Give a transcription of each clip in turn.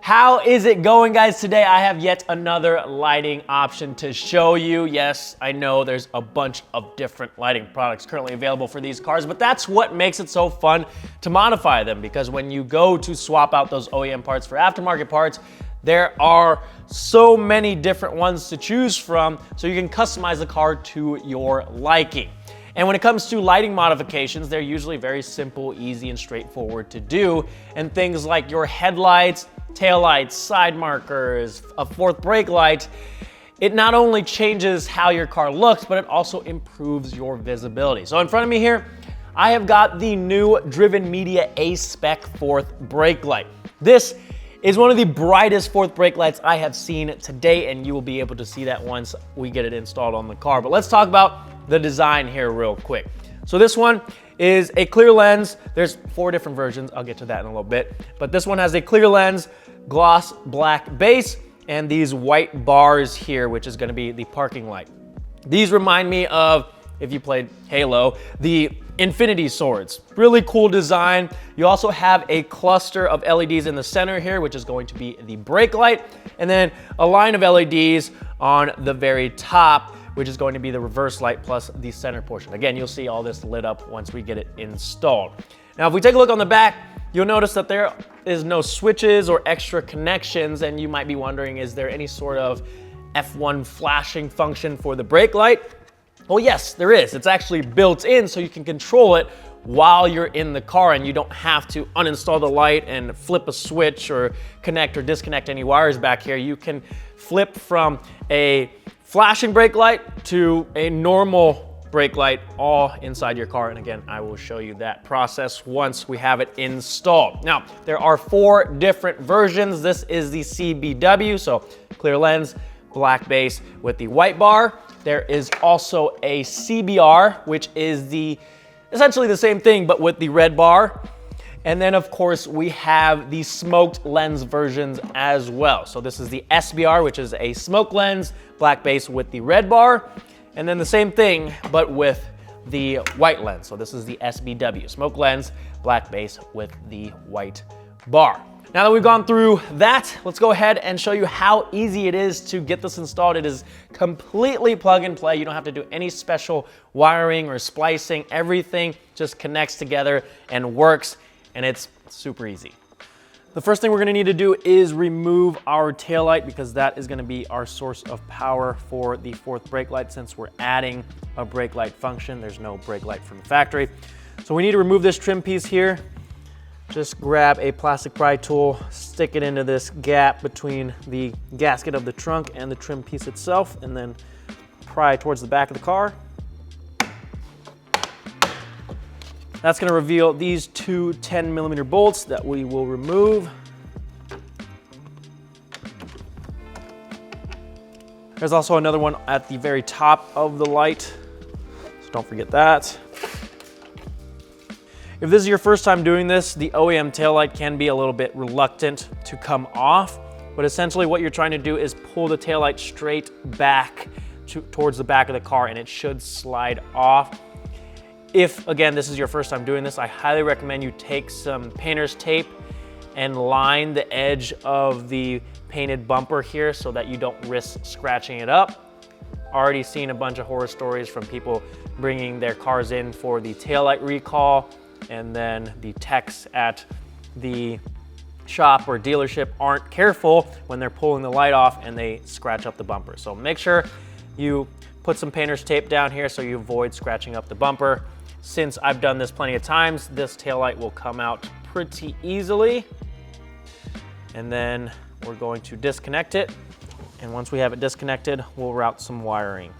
How is it going, guys? Today I have yet another lighting option to show you. Yes, I know there's a bunch of different lighting products currently available for these cars, but that's what makes it so fun to modify them, because when you go to swap out those OEM parts for aftermarket parts, there are so many different ones to choose from, so you can customize the car to your liking. And when it comes to lighting modifications, they're usually very simple, easy, and straightforward to do. And things like your headlights, taillights, side markers, a fourth brake light, it not only changes how your car looks, but it also improves your visibility. So in front of me here, I have got the new Driven Media A-Spec fourth brake light. This is one of the brightest fourth brake lights I have seen today, and you will be able to see that once we get it installed on the car. But let's talk about the design here real quick. So this one is a clear lens. There's 4 different versions. I'll get to that in a little bit. But this one has a clear lens, gloss black base, and these white bars here, which is gonna be the parking light. These remind me of, if you played Halo, the Infinity Swords. Really cool design. You also have a cluster of LEDs in the center here, which is going to be the brake light, and then a line of LEDs on the very top, which is going to be the reverse light plus the center portion. Again, you'll see all this lit up once we get it installed. Now, if we take a look on the back, you'll notice that there is no switches or extra connections, and you might be wondering, is there any sort of F1 flashing function for the brake light? Well, yes, there is. It's actually built in, so you can control it while you're in the car, and you don't have to uninstall the light and flip a switch or connect or disconnect any wires back here. You can flip from a flashing brake light to a normal brake light all inside your car. And again, I will show you that process once we have it installed. Now, there are 4 different versions. This is the CBW, so clear lens, black base with the white bar. There is also a CBR, which is essentially the same thing, but with the red bar. And then of course we have the smoked lens versions as well. So this is the SBR, which is a smoke lens, black base with the red bar. And then the same thing, but with the white lens. So this is the SBW, smoke lens, black base with the white bar. Now that we've gone through that, let's go ahead and show you how easy it is to get this installed. It is completely plug and play. You don't have to do any special wiring or splicing. Everything just connects together and works, and it's super easy. The first thing we're gonna need to do is remove our taillight, because that is gonna be our source of power for the fourth brake light. Since we're adding a brake light function, there's no brake light from the factory. So we need to remove this trim piece here. Just grab a plastic pry tool, stick it into this gap between the gasket of the trunk and the trim piece itself, and then pry towards the back of the car. That's gonna reveal these 2 10mm bolts that we will remove. There's also another one at the very top of the light, so don't forget that. If this is your first time doing this, the OEM taillight can be a little bit reluctant to come off, but essentially what you're trying to do is pull the taillight straight back towards the back of the car, and it should slide off. If, again, this is your first time doing this, I highly recommend you take some painter's tape and line the edge of the painted bumper here so that you don't risk scratching it up. Already seen a bunch of horror stories from people bringing their cars in for the taillight recall, and then the techs at the shop or dealership aren't careful when they're pulling the light off and they scratch up the bumper. So make sure you put some painter's tape down here so you avoid scratching up the bumper. Since I've done this plenty of times, this taillight will come out pretty easily. And then we're going to disconnect it. And once we have it disconnected, we'll route some wiring.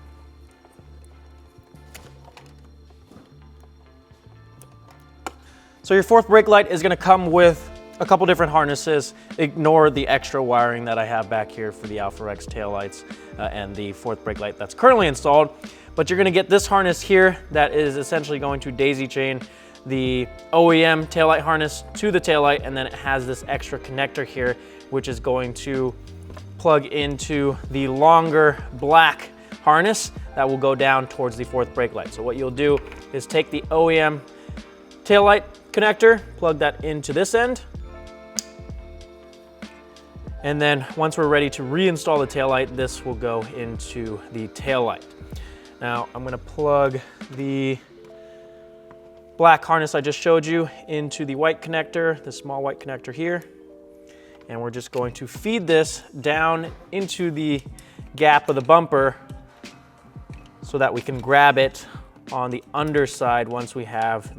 So your fourth brake light is gonna come with a couple different harnesses. Ignore the extra wiring that I have back here for the Alpha X taillights and the fourth brake light that's currently installed. But you're gonna get this harness here that is essentially going to daisy chain the OEM taillight harness to the taillight, and then it has this extra connector here, which is going to plug into the longer black harness that will go down towards the fourth brake light. So what you'll do is take the OEM taillight connector, plug that into this end, And then once we're ready to reinstall the taillight, this will go into the taillight. Now I'm gonna plug the black harness I just showed you into the white connector, the small white connector here. And we're just going to feed this down into the gap of the bumper so that we can grab it on the underside once we have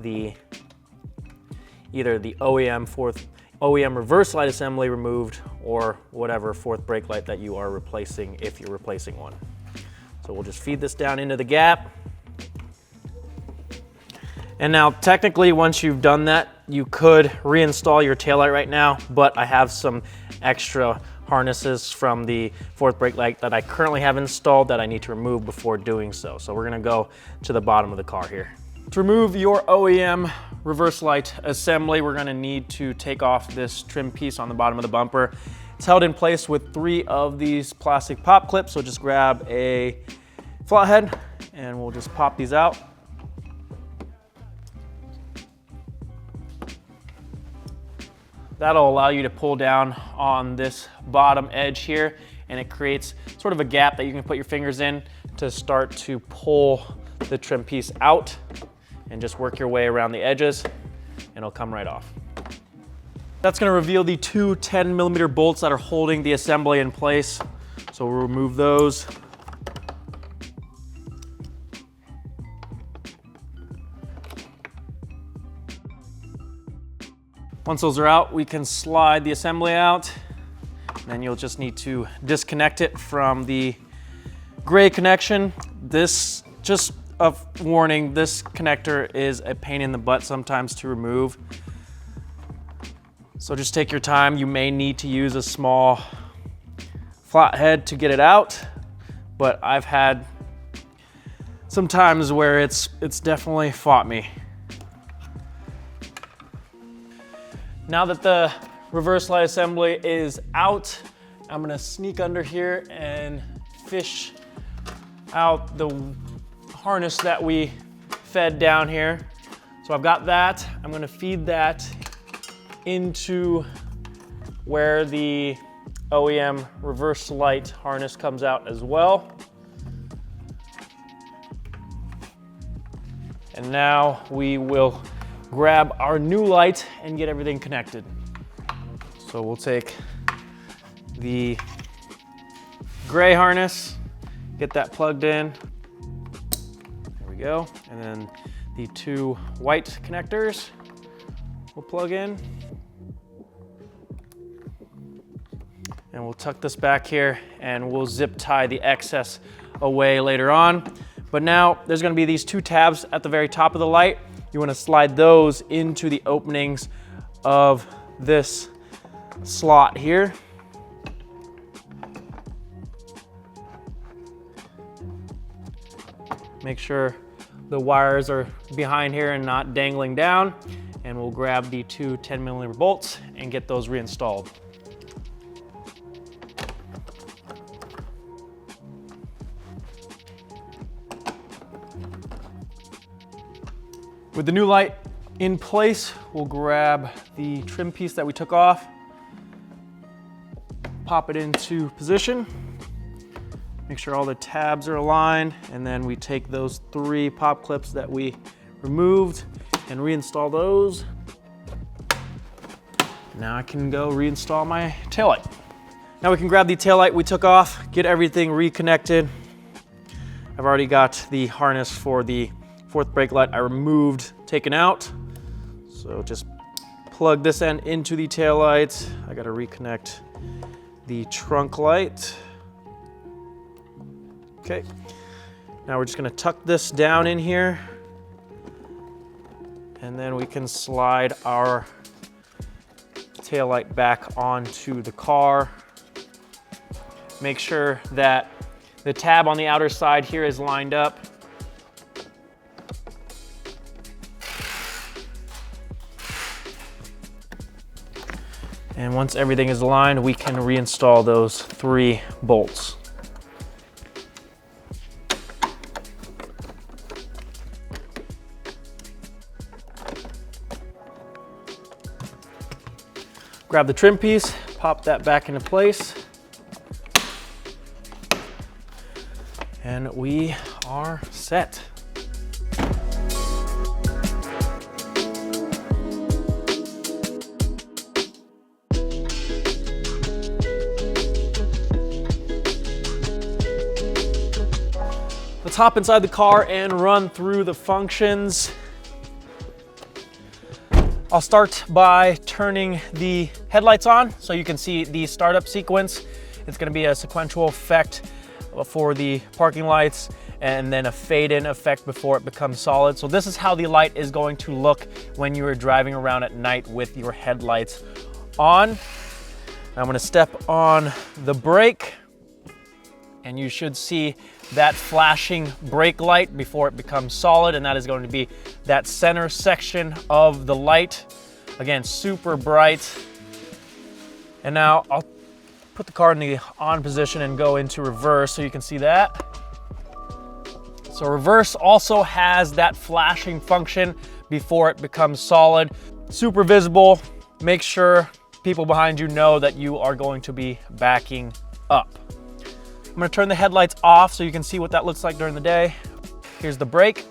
either the OEM reverse light assembly removed or whatever fourth brake light that you are replacing if you're replacing one. So we'll just feed this down into the gap. And now technically once you've done that, you could reinstall your taillight right now, but I have some extra harnesses from the fourth brake light that I currently have installed that I need to remove before doing so. So we're gonna go to the bottom of the car here. To remove your OEM reverse light assembly, we're gonna need to take off this trim piece on the bottom of the bumper. It's held in place with 3 of these plastic pop clips, so just grab a flathead and we'll just pop these out. That'll allow you to pull down on this bottom edge here, and it creates sort of a gap that you can put your fingers in to start to pull the trim piece out and just work your way around the edges and it'll come right off. That's gonna reveal the 2 10mm bolts that are holding the assembly in place. So we'll remove those. Once those are out, we can slide the assembly out. Then you'll just need to disconnect it from the gray connection. This, just a warning, this connector is a pain in the butt sometimes to remove. So just take your time. You may need to use a small flathead to get it out, but I've had some times where it's definitely fought me. Now that the reverse light assembly is out, I'm gonna sneak under here and fish out the harness that we fed down here. So I've got that. I'm gonna feed that into where the OEM reverse light harness comes out as well. And now we will grab our new light and get everything connected. So we'll take the gray harness, get that plugged in. There we go. And then the 2 white connectors we'll plug in. And we'll tuck this back here and we'll zip tie the excess away later on. But now there's gonna be these 2 tabs at the very top of the light. You want to slide those into the openings of this slot here. Make sure the wires are behind here and not dangling down. And we'll grab the 2 10mm bolts and get those reinstalled. With the new light in place, we'll grab the trim piece that we took off, pop it into position, make sure all the tabs are aligned, and then we take those 3 pop clips that we removed and reinstall those. Now I can go reinstall my taillight. Now we can grab the taillight we took off, get everything reconnected. I've already got the harness for the fourth brake light I removed, taken out. So just plug this end into the tail light. I gotta reconnect the trunk light. Okay, now we're just gonna tuck this down in here and then we can slide our tail light back onto the car. Make sure that the tab on the outer side here is lined up. And once everything is aligned, we can reinstall those 3 bolts. Grab the trim piece, pop that back into place. And we are set. Let's hop inside the car and run through the functions. I'll start by turning the headlights on so you can see the startup sequence. It's going to be a sequential effect for the parking lights and then a fade-in effect before it becomes solid. So this is how the light is going to look when you are driving around at night with your headlights on. I'm going to step on the brake, and you should see that flashing brake light before it becomes solid, and that is going to be that center section of the light. Again, super bright. And now I'll put the car in the on position and go into reverse so you can see that. So reverse also has that flashing function before it becomes solid. Super visible. Make sure people behind you know that you are going to be backing up. I'm gonna turn the headlights off so you can see what that looks like during the day. Here's the brake.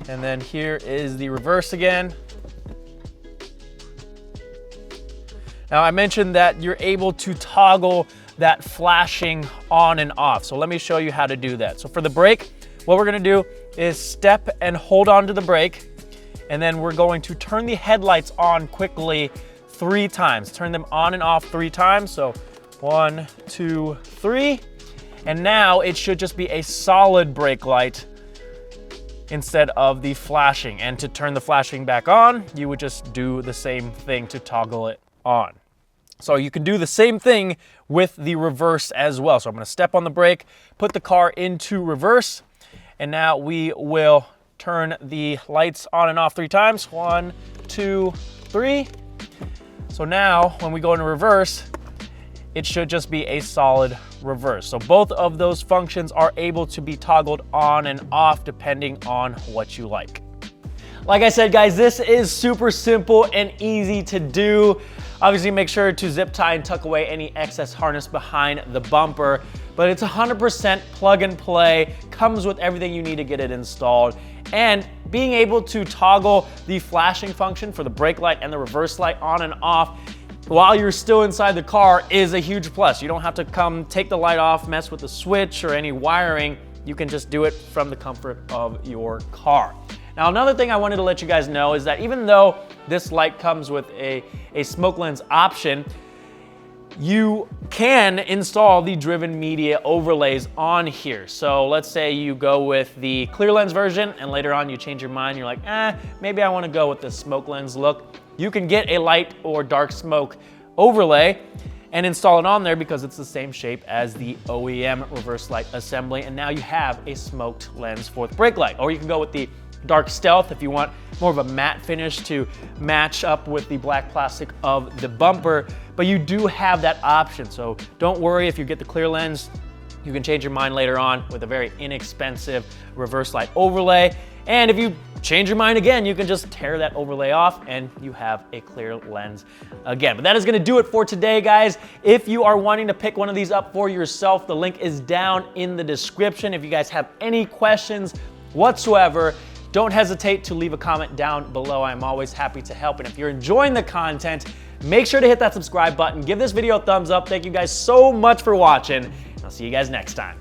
And then here is the reverse again. Now I mentioned that you're able to toggle that flashing on and off. So let me show you how to do that. So for the brake, what we're gonna do is step and hold on to the brake, and then we're going to turn the headlights on quickly 3 times. Turn them on and off 3 times. So 1, 2, 3. And now it should just be a solid brake light instead of the flashing. And to turn the flashing back on, you would just do the same thing to toggle it on. So you can do the same thing with the reverse as well. So I'm going to step on the brake, put the car into reverse, and now we will turn the lights on and off 3 times. 1, 2, 3. So now when we go into reverse, it should just be a solid reverse. So both of those functions are able to be toggled on and off depending on what you like. Like I said, guys, this is super simple and easy to do. Obviously, make sure to zip tie and tuck away any excess harness behind the bumper, but it's 100% plug and play, comes with everything you need to get it installed. And being able to toggle the flashing function for the brake light and the reverse light on and off while you're still inside the car is a huge plus. You don't have to come take the light off, mess with the switch or any wiring. You can just do it from the comfort of your car. Now, another thing I wanted to let you guys know is that even though this light comes with a smoke lens option, you can install the driven media overlays on here. So let's say you go with the clear lens version and later on you change your mind. You're like, maybe I want to go with the smoke lens look. You can get a light or dark smoke overlay and install it on there because it's the same shape as the OEM reverse light assembly. And now you have a smoked lens for the brake light. Or you can go with the dark stealth if you want more of a matte finish to match up with the black plastic of the bumper, but you do have that option. So don't worry if you get the clear lens, you can change your mind later on with a very inexpensive reverse light overlay. And if you change your mind again, you can just tear that overlay off and you have a clear lens again. But that is gonna do it for today, guys. If you are wanting to pick one of these up for yourself, the link is down in the description. If you guys have any questions whatsoever, don't hesitate to leave a comment down below. I'm always happy to help. And if you're enjoying the content, make sure to hit that subscribe button. Give this video a thumbs up. Thank you guys so much for watching. I'll see you guys next time.